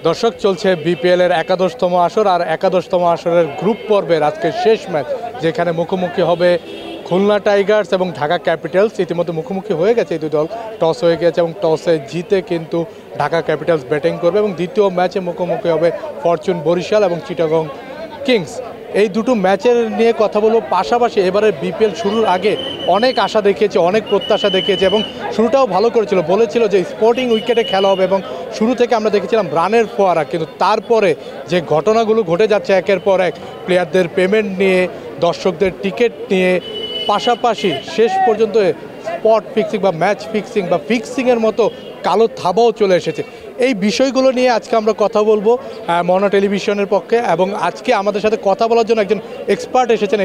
দর্শক, চলছে বিপিএল এর একাদশতম আসর আর একাদশতম আসরের গ্রুপ পর্বের আজকে শেষ ম্যাচ, যেখানে মুখোমুখি হবে খুলনা টাইগার্স এবং ঢাকা ক্যাপিটালস। ইতিমধ্যে মুখোমুখি হয়ে গেছে এই দুই দল, টস হয়ে গেছে এবং টসে জিতে কিন্তু ঢাকা ক্যাপিটালস ব্যাটিং করবে এবং দ্বিতীয় ম্যাচে মুখোমুখি হবে ফরচুন বরিশাল এবং চিটাগং কিংস। এই দুটো ম্যাচের নিয়ে কথা বলবো, পাশাপাশি এবারে বিপিএল শুরুর আগে অনেক আশা দেখিয়েছে, অনেক প্রত্যাশা দেখিয়েছে এবং শুরুটাও ভালো করেছিল, বলেছিল যে স্পোর্টিং উইকেটে খেলা হবে এবং শুরু থেকে আমরা দেখেছিলাম রানের ফোয়ারা। কিন্তু তারপরে যে ঘটনাগুলো ঘটে যাচ্ছে একের পর এক, প্লেয়ারদের পেমেন্ট নিয়ে, দর্শকদের টিকিট নিয়ে, পাশাপাশি শেষ পর্যন্ত স্পট ফিক্সিং বা ম্যাচ ফিক্সিং বা ফিক্সিংয়ের মতো কালো থাবাও চলে এসেছে। এই বিষয়গুলো নিয়ে আজকে আমরা কথা বলবো মনা টেলিভিশনের পক্ষে, এবং আজকে আমাদের সাথে কথা বলার জন্য একজন এক্সপার্ট এসেছেন।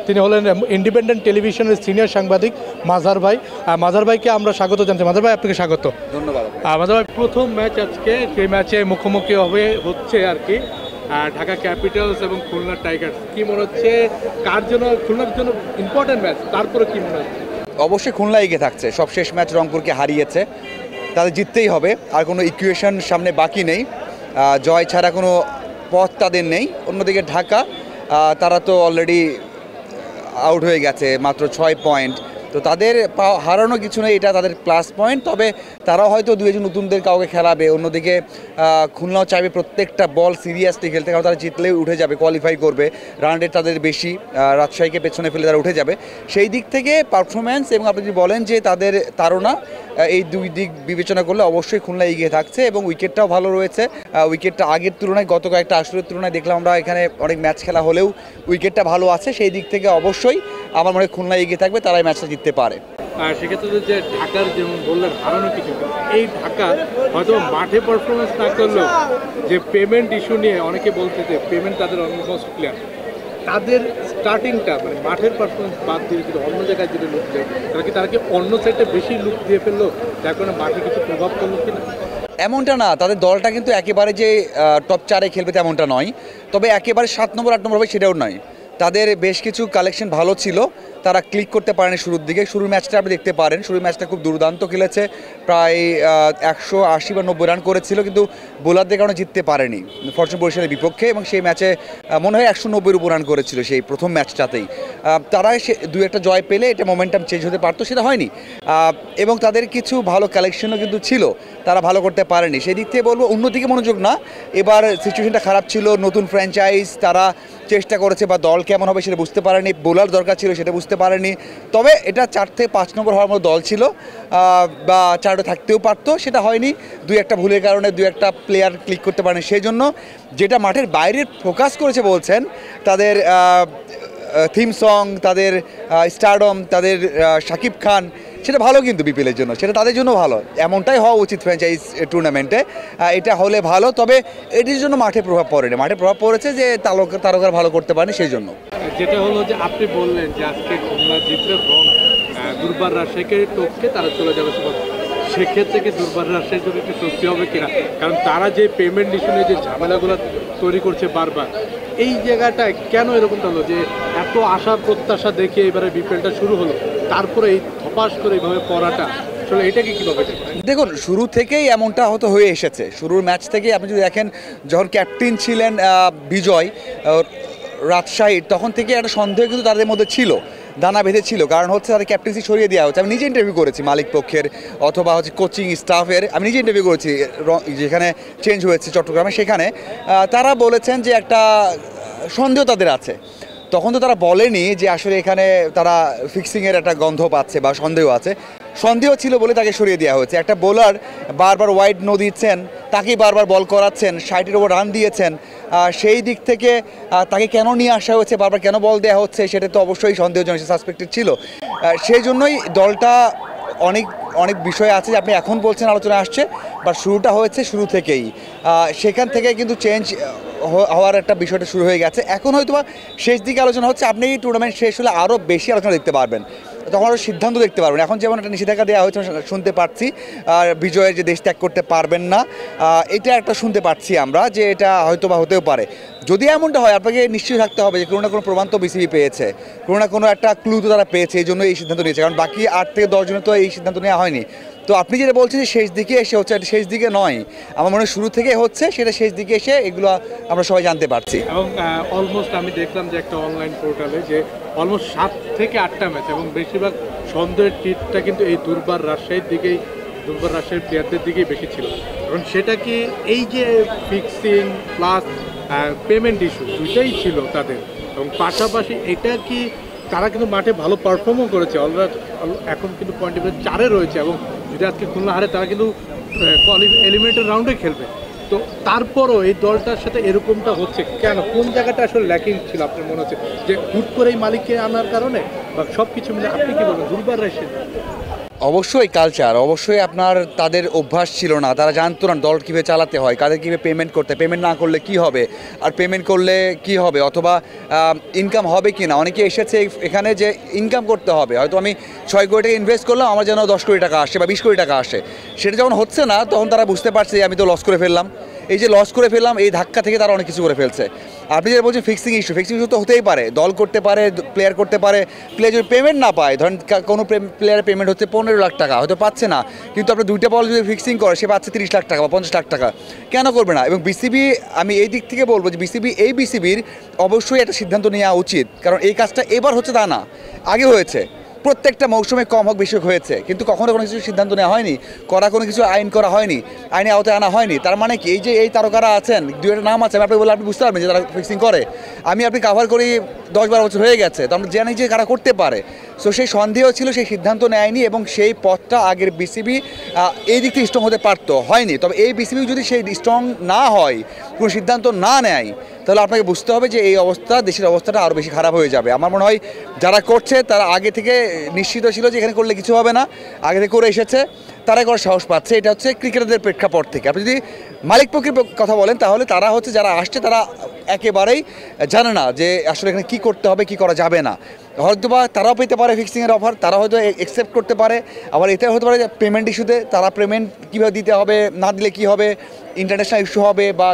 তিনি হলেন ইন্ডিপেন্ডেন্ট টেলিভিশনের সিনিয়র সাংবাদিক মাজার ভাই। মাজার ভাইকে আমরা স্বাগত জানাচ্ছি। মাজার ভাই, আপনাকে স্বাগত। ধন্যবাদ। মাজার ভাই, প্রথম ম্যাচ আজকে, সেই ম্যাচে মুখোমুখি হচ্ছে আর কি ঢাকা ক্যাপিটালস এবং খুলনা টাইগার্স। কি মনে হচ্ছে, কার জন্য, খুলনার জন্য ইম্পর্টেন্ট ম্যাচ, তারপরে কি মনে হচ্ছে? অবশ্যই খুলনা এগিয়ে থাকছে, সব শেষ ম্যাচ রংপুরকে হারিয়েছে, তাদের জিততেই হবে, আর কোনো ইকুয়েশন সামনে বাকি নেই, জয় ছাড়া কোনো পথ তাদের নেই। অন্যদিকে ঢাকা, তারা তো অলরেডি আউট হয়ে গেছে, মাত্র 6 পয়েন্ট, তো তাদের হারানো কিছু নেই, এটা তাদের প্লাস পয়েন্ট। তবে তারাও হয়তো দু একজন নতুনদের কাউকে খেলাবে। অন্যদিকে খুলনাও চাইবে প্রত্যেকটা বল সিরিয়াসলি খেলতে, কারণ তারা জিতলেই উঠে যাবে, কোয়ালিফাই করবে, রান রেট তাদের বেশি, রাজশাহীকে পেছনে ফেলে তারা উঠে যাবে। সেই দিক থেকে পারফরম্যান্স এবং আপনি যদি বলেন যে তাদের তাড়না, এই দুই দিক বিবেচনা করলে অবশ্যই খুলনা এগিয়ে থাকছে এবং উইকেটটাও ভালো রয়েছে। উইকেটটা আগের তুলনায়, গত কয়েকটা আসরের তুলনায় দেখলাম আমরা এখানে অনেক ম্যাচ খেলা হলেও উইকেটটা ভালো আছে। সেই দিক থেকে অবশ্যই আমার মনে হয় খুলনা এগিয়ে থাকবে, তারাই ম্যাচটা জিততে পারে। সেক্ষেত্রে যে ঢাকার, যেমন বললেন, হারানো কিছু, এই ঢাকা হয়তো মাঠে পারফরমেন্স না করলেও যে পেমেন্ট ইস্যু নিয়ে অনেকে বলছে যে পেমেন্ট তাদের অলমোস্ট ক্লিয়ার, তাদের স্টার্টিংটা মানে মাঠের পারফরমেন্স বাদ দিয়ে যদি অন্য জায়গায় যদি লুক দেয়, তারা কি অন্য সাইডে বেশি লুক দিয়ে ফেললো, যার কারণে মাঠে কিছু প্রভাব পড়লো কিনা? এমনটা না, তাদের দলটা কিন্তু একেবারে যে টপ 4-এ খেলবে তেমনটা নয়, তবে একেবারে 7 নম্বর 8 নম্বর হবে সেটাও নয়। তাদের বেশ কিছু কালেকশন ভালো ছিল, তারা ক্লিক করতে পারেনি শুরুর দিকে। শুরুর ম্যাচটা আপনি দেখতে পারেন, শুরুর ম্যাচটা খুব দুর্দান্ত খেলেছে, প্রায় 180 বা 90 রান করেছিল, কিন্তু বোলারদের কারণে জিততে পারেনি ফরচুন বরিশালের বিপক্ষে, এবং সেই ম্যাচে মনে হয় 190-এর উপর রান করেছিল সেই প্রথম ম্যাচটাতেই। তারা দু একটা জয় পেলে এটা মোমেন্টাম চেঞ্জ হতে পারতো, সেটা হয়নি। এবং তাদের কিছু ভালো কালেকশনও কিন্তু ছিল, তারা ভালো করতে পারেনি। সেই দিক থেকে বলবো অন্যদিকে মনোযোগ না, এবার সিচুয়েশনটা খারাপ ছিল, নতুন ফ্র্যাঞ্চাইজ, তারা চেষ্টা করেছে বা দল কেমন হবে সেটা বুঝতে পারেনি, বোলার দরকার ছিল সেটা বুঝতে পারেনি। তবে এটা 4 থেকে 5 নম্বর হওয়ার মতো দল ছিল, বা 4-এ থাকতেও পারতো, সেটা হয়নি। দুই একটা ভুলের কারণে দুই একটা প্লেয়ার ক্লিক করতে পারেনি। সেই জন্য যেটা মাঠের বাইরের ফোকাস করেছে বলছেন, তাদের থিম সং, তাদের স্টারডম, তাদের শাকিব খান, সেটা ভালো কিন্তু বিপিএলের জন্য, সেটা তাদের জন্য ভালো, এমনটাই হওয়া উচিত ফ্র্যাঞ্চাইজ টুর্নামেন্টে। এটা হলে ভালো, তবে এটির জন্য মাঠে প্রভাব পড়েনি। মাঠে প্রভাব পড়েছে যে তারকার ভালো করতে পারেনি, সেই জন্য। যেটা হলো যে আপনি বললেন যে আজকে খুলনা জিতলে এবং দুর্বার রাজশাহীকে টপকে তারা চলে যাবে, সেক্ষেত্রে কি দুর্বার রাজশাহীর জন্য একটু স্বস্তি হবে কিনা? কারণ তারা যে পেমেন্ট ইস্যু নিয়ে যে ঝামেলাগুলো তৈরি করছে বারবার, এই জায়গাটায় কেন এরকমটা হলো যে এত আশা প্রত্যাশা দেখে এবারে বিপিএলটা শুরু হলো, তারপরে এই ধপাস করে এইভাবে পড়াটা, আসলে এটাকে কীভাবে? দেখুন, শুরু থেকেই এমনটা হয়তো হয়ে এসেছে। শুরুর ম্যাচ থেকেই আপনি যদি দেখেন, যখন ক্যাপ্টেন ছিলেন বিজয় রাজশাহীর, তখন থেকে একটা সন্দেহ কিন্তু তাদের মধ্যে ছিল, দানা বেঁধে ছিল। কারণ হচ্ছে তাদের ক্যাপ্টেন্সি সরিয়ে দেওয়া হচ্ছে। আমি নিজে ইন্টারভিউ করেছি মালিক পক্ষের অথবা হচ্ছে কোচিং স্টাফের, আমি নিজে ইন্টারভিউ করেছি যেখানে চেঞ্জ হয়েছে চট্টগ্রামে, সেখানে তারা বলেছেন যে একটা সন্দেহ তাদের আছে। তখন তো তারা বলেনি যে আসলে এখানে তারা ফিক্সিংয়ের একটা গন্ধ পাচ্ছে বা সন্দেহ আছে। সন্দেহ ছিল বলে তাকে সরিয়ে দেওয়া হয়েছে। একটা বোলার বারবার ওয়াইড নো দিচ্ছেন, তাকেই বারবার বল করাচ্ছেন, 60-এর ওপর রান দিয়েছেন, সেই দিক থেকে তাকে কেন নিয়ে আসা হয়েছে, বারবার কেন বল দেওয়া হচ্ছে, সেটা তো অবশ্যই সন্দেহজনক, সাসপেক্টেড ছিল। সেই জন্যই দলটা অনেক বিষয় আছে যে আপনি এখন বলছেন আলোচনা আসছে, বা শুরুটা হয়েছে শুরু থেকেই, সেখান থেকে কিন্তু চেঞ্জ হওয়ার একটা বিষয়টা শুরু হয়ে গেছে। এখন হয়তো বা শেষ দিকে আলোচনা হচ্ছে, আপনি এই টুর্নামেন্ট শেষ হলে আরও বেশি আলোচনা দেখতে পারবেন, তখন আরও সিদ্ধান্ত দেখতে পারবেন। এখন যেমন একটা নিষেধাজ্ঞা দেওয়া হয়েছে শুনতে পাচ্ছি, আর বিজয়ের যে দেশ ত্যাগ করতে পারবেন না, এটা একটা শুনতে পাচ্ছি আমরা, যে এটা হয়তো বা হতেও পারে। যদি এমনটা হয়, আপনাকে নিশ্চয়ই থাকতে হবে যে কোনো না কোনো প্রমাণ তো বিসিবি পেয়েছে, কোনো না কোনো একটা ক্লু তো তারা পেয়েছে, এই জন্য এই সিদ্ধান্ত নিয়েছে। কারণ বাকি 8 থেকে 10 জনের তো এই সিদ্ধান্ত নেওয়া হয়নি। তো আপনি যেটা বলছেন যে শেষ দিকে এসে হচ্ছে, এটা শেষ দিকে নয়, আমার মনে হয় শুরু থেকে হচ্ছে, সেটা শেষ দিকে এসে এগুলো আমরা সবাই জানতে পারছি। এবং অলমোস্ট আমি দেখলাম যে একটা অনলাইন পোর্টালে যে অলমোস্ট 7 থেকে 8টা ম্যাচ এবং বেশিরভাগ সন্দেহের টিটটা কিন্তু এই দুর্বার রাজশাহীর প্লেয়ারদের দিকেই বেশি ছিল। কারণ সেটা কি এই যে ফিক্সিং প্লাস পেমেন্ট ইস্যু দুইটাই ছিল তাদের, এবং পাশাপাশি এটা কি তারা কিন্তু মাঠে ভালো পারফর্মও করেছে, এখন কিন্তু পয়েন্ট টেবিলে 4-এ রয়েছে, এবং যদি আজকে খুলনা হারে তারা কিন্তু এলিমিনেটর রাউন্ডে খেলবে। তো তারপরও এই দলটার সাথে এরকমটা হচ্ছে কেন? কোন জায়গাটা আসলে ল্যাকিং ছিল আপনার মনে হচ্ছে? যে হুট করে এই মালিককে আনার কারণে বা সব কিছু মিলে আপনি কি বলবেন দুর্বার রাশিয়া? অবশ্যই কালচার, অবশ্যই আপনার তাদের অভ্যাস ছিল না, তারা জানতো না দল কীভাবে চালাতে হয়, কাদের কীভাবে পেমেন্ট করতে, পেমেন্ট না করলে কি হবে, আর পেমেন্ট করলে কি হবে, অথবা ইনকাম হবে কি না। অনেকে এসেছে এখানে যে ইনকাম করতে হবে, হয়তো আমি 6 কোটি টাকা ইনভেস্ট করলাম, আমার যেন 10 কোটি টাকা আসে বা 20 কোটি টাকা আসে। সেটা যখন হচ্ছে না তখন তারা বুঝতে পারছে যে আমি তো লস করে ফেললাম। এই যে লস করে ফেললাম, এই ধাক্কা থেকে তারা অনেক কিছু করে ফেলছে। আপনি যেটা বলছেন ফিক্সিং ইস্যু তো হতেই পারে, দল করতে পারে, প্লেয়ার করতে পারে, প্লেয়ার যদি পেমেন্ট না পায়, ধরেন কোনো প্লেয়ারের পেমেন্ট হচ্ছে 15 লাখ টাকা, হয়তো পাচ্ছে না, কিন্তু আপনি 2টা বল যদি ফিক্সিং করে সে পাচ্ছে 30 লাখ টাকা বা 50 লাখ টাকা, কেন করবে না? এবং বিসিবি, আমি এই দিক থেকে বলবো যে বিসিবির অবশ্যই একটা সিদ্ধান্ত নেওয়া উচিত, কারণ এই কাজটা এবার হচ্ছে তা না, আগে হয়েছে, প্রত্যেকটা মৌসুমে কম হোক বেশি হোক হয়েছে, কিন্তু কখনো কোনো কিছু সিদ্ধান্ত নেওয়া হয়নি, কোনো কিছু আইন করা হয়নি, আইনে আওতায় আনা হয়নি। তার মানে কি, এই যে এই তারকারা আছেন, 2-একটা নাম আছে, আপনি বললে আপনি বুঝতে পারবেন যে তারা ফিক্সিং করে। আপনি কাভার করি 10-12 বছর হয়ে গেছে, তো আমরা জানি যে কারা করতে পারে। সো সেই সন্দেহ ছিল, সেই সিদ্ধান্ত নেয়নি, এবং সেই পথটা আগের বিসিবি এই দিক থেকে স্ট্রং হতে পারতো, হয়নি। তবে এই বিসিবি যদি সেই স্ট্রং না হয়, কোনো সিদ্ধান্ত না নেয়, তাহলে আপনাকে বুঝতে হবে যে এই অবস্থা, দেশের অবস্থাটা আরও বেশি খারাপ হয়ে যাবে। আমার মনে হয় যারা করছে তারা আগে থেকে নিশ্চিত ছিল যে এখানে করলে কিছু হবে না, আগে থেকে করে এসেছে, তারাই করার সাহস পাচ্ছে। এটা হচ্ছে ক্রিকেটারদের প্রেক্ষাপট থেকে। আপনি যদি মালিক পক্ষের কথা বলেন, তাহলে তারা হচ্ছে, যারা আসছে তারা একেবারেই জানে না যে আসলে এখানে কী করতে হবে, কী করা যাবে না। হয়তো বা তারাও পেতে পারে ফিক্সিংয়ের অফার, তারা হয়তো অ্যাকসেপ্ট করতে পারে, আবার এটাও হতে পারে যে পেমেন্ট ইস্যুতে তারা পেমেন্ট কীভাবে দিতে হবে, না দিলে কী হবে, ইন্টারন্যাশনাল ইস্যু হবে বা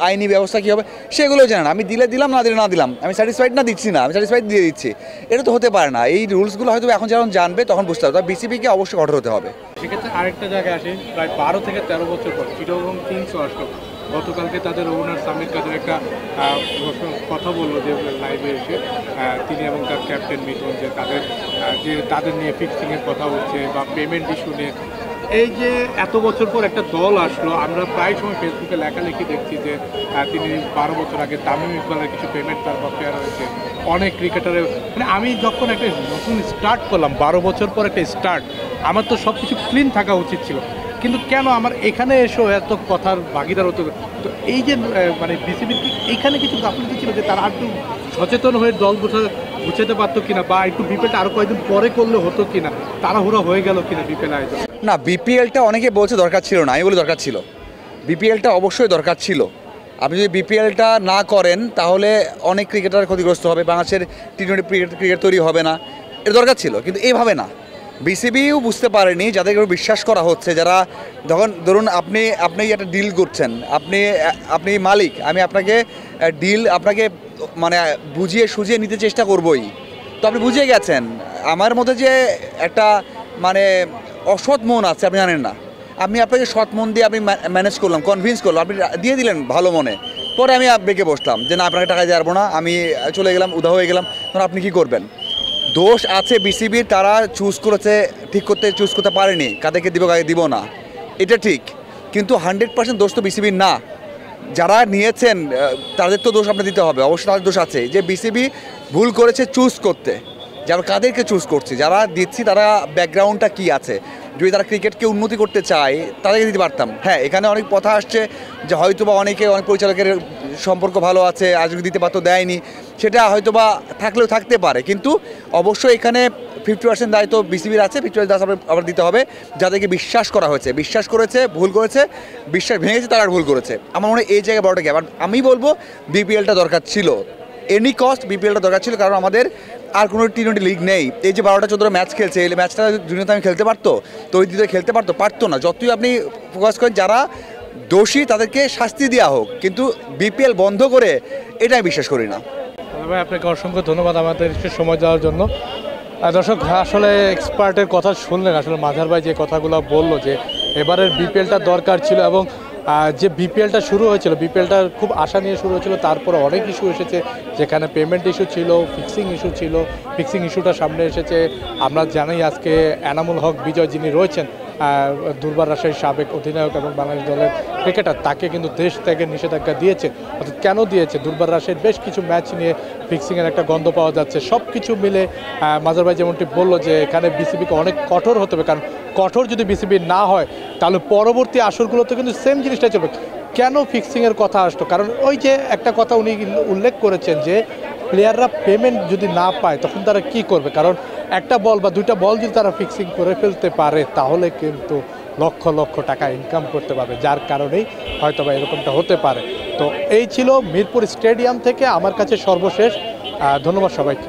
আইনি ব্যবস্থা কী হবে, সেগুলো জানেন। আমি দিলাম, না দিলে না দিলাম, আমি স্যাটিসফাইড না দিচ্ছি না, আমি স্যাটিসফাইড দিয়ে দিচ্ছি, এটা তো হতে পারে না। এই রুলসগুলো হয়তো এখন যখন জানবে তখন বুঝতে হবে, তবে বিসিবিকে অবশ্যই কঠোর হতে হবে। সেক্ষেত্রে আরেকটা জায়গায় আসে, প্রায় 12 থেকে 13 বছর পর চিটাগং কিংসও আসলো। গতকালকে তাদের ওনার সামির কাদের একটা কথা বললো যে লাইভে এসে তিনি এবং তার ক্যাপ্টেন মিঠুন, যে তাদের নিয়ে ফিক্সিংয়ের কথা হচ্ছে বা পেমেন্ট ইস্যু নিয়ে। এই যে এত বছর পর একটা দল আসলো, আমরা প্রায় সময় ফেসবুকে লেখালেখি দেখছি যে তিনি 12 বছর আগে তামিম ইকবালের কিছু পেমেন্ট তার বকেয়া রয়েছে, অনেক ক্রিকেটারের। মানে আমি যখন একটা নতুন স্টার্ট করলাম, 12 বছর পর একটা স্টার্ট, আমার তো সব কিছু ক্লিন থাকা উচিত ছিল, কিন্তু কেন আমার এখানে এসেও এত কথার ভাগিদার হতে? তো এই যে মানে বিসিবির কি এখানে কিছু গাফিলতি ছিল যে তারা একটু সচেতন হয়ে দল গুছাতে পারতো কিনা, বা একটু বিপিএলটা আরও কয়েকদিন পরে করলে হতো কিনা, তাড়াহুড়ো হয়ে গেল কিনা বিপিএল আয়োজন? না, বিপিএলটা অনেকে বলছে দরকার ছিল না, আমি বলি দরকার ছিল। বিপিএলটা অবশ্যই দরকার ছিল। আপনি যদি বিপিএলটা না করেন তাহলে অনেক ক্রিকেটার ক্ষতিগ্রস্ত হবে, বাংলাদেশের টি-20 ক্রিকেট তৈরি হবে না, এটা দরকার ছিল, কিন্তু এইভাবে না। বিসিবিও বুঝতে পারেনি, যাদেরকে বিশ্বাস করা হচ্ছে, যারা ধরুন আপনি একটা ডিল করছেন, আপনি মালিক, আমি আপনাকে ডিল মানে বুঝিয়ে সুঝিয়ে নিতে চেষ্টা করবই, তো আপনি বুঝিয়ে গেছেন। আমার মধ্যে যে একটা মানে অসৎ মন আছে, আপনি জানেন না, আমি আপনাকে সৎ মন দিয়ে আপনি ম্যানেজ করলাম, কনভিন্স করলাম, আপনি দিয়ে দিলেন ভালো মনে, পরে আমি বেঁকে বসলাম যে না, আপনাকে টাকা দিয়ে পারবো না, আমি চলে গেলাম, উধাও হয়ে গেলাম, তখন আপনি কী করবেন? দোষ আছে বিসিবির, তারা চুজ করতে পারেনি, কাদেরকে দিব কাকে দিব না, এটা ঠিক, কিন্তু 100% দোষ তো বিসিবির না। যারা নিয়েছেন তাদের তো দোষ আপনার দিতে হবে, অবশ্যই তাদের দোষ আছে যে বিসিবি ভুল করেছে চুজ করতে, যে আমরা কাদেরকে চুজ করছি, যারা দিচ্ছি তারা ব্যাকগ্রাউন্ডটা কী আছে। যদি তারা ক্রিকেটকে উন্নতি করতে চায় তাদেরকে দিতে পারতাম। হ্যাঁ, এখানে অনেক কথা আসছে যে হয়তো বা অনেক পরিচালকের সম্পর্ক ভালো আছে, আজ দিতে পারতো, দেয়নি, সেটা হয়তো বা থাকলেও থাকতে পারে, কিন্তু অবশ্যই এখানে 50% দায়িত্ব বিসিবির আছে, 50% দায়িত্ব আবার দিতে হবে যাদেরকে বিশ্বাস করা হয়েছে, বিশ্বাস করেছে, ভুল করেছে, বিশ্বাস ভেঙেছে, তারা ভুল করেছে। আমার মনে হয় এই জায়গায় বড়টা গ্যাপ। আর আমি বলবো বিপিএলটা দরকার ছিল, এনি কস্ট বিপিএলটা দরকার ছিল, কারণ আমাদের আর কোনো টি-20 লিগ নেই। এই যে 12টা-14টা ম্যাচ খেলছে, এই ম্যাচটা দুনিয়াতে আমি খেলতে পারতো, তো ওই দিকে পারতো না। যতই আপনি ফোকাস করেন যারা দোষী তাদেরকে শাস্তি দেওয়া হোক, কিন্তু বিপিএল বন্ধ করে এটা আমি বিশ্বাস করি না। ভাই, আপনাকে অসংখ্য ধন্যবাদ আমাদের সময় দেওয়ার জন্য। দর্শক আসলে এক্সপার্টের কথা শুনলেন, আসলে মাঝার ভাই যে কথাগুলো বললো যে এবারের বিপিএলটা দরকার ছিল এবং যে বিপিএলটা শুরু হয়েছিল, বিপিএলটা খুব আশা নিয়ে শুরু হয়েছিল, তারপরে অনেক ইস্যু এসেছে, যেখানে পেমেন্ট ইস্যু ছিল, ফিক্সিং ইস্যু ছিল, ফিক্সিং ইস্যুটা সামনে এসেছে। আমরা জানি আজকে এনামুল হক বিজয় যিনি রয়েছেন, দুর্বার রাজশাহীর সাবেক অধিনায়ক এবং বাংলাদেশ দলের ক্রিকেটার, তাকে কিন্তু দেশ থেকে নিষেধাজ্ঞা দিয়েছে। অর্থাৎ কেন দিয়েছে? দুর্বার রাজশাহীর বেশ কিছু ম্যাচ নিয়ে ফিক্সিংয়ের একটা গন্ধ পাওয়া যাচ্ছে। সব কিছু মিলে মাজার ভাই যেমনটি বললো যে এখানে বিসিবিকে অনেক কঠোর হতে হবে, কারণ কঠোর যদি বিসিবি না হয় তাহলে পরবর্তী আসরগুলোতে কিন্তু সেম জিনিসটা চলবে। কেন ফিক্সিংয়ের কথা আসতো? কারণ ওই যে একটা কথা উনি উল্লেখ করেছেন যে প্লেয়াররা পেমেন্ট যদি না পায় তখন তারা কি করবে, কারণ একটা বল বা দুইটা বল যদি তারা ফিক্সিং করে ফেলতে পারে তাহলে কিন্তু লক্ষ লক্ষ টাকা ইনকাম করতে পারবে, যার কারণেই হয়তো বা এরকমটা হতে পারে। তো এই ছিল মিরপুর স্টেডিয়াম থেকে আমার কাছে সর্বশেষ। ধন্যবাদ সবাইকে।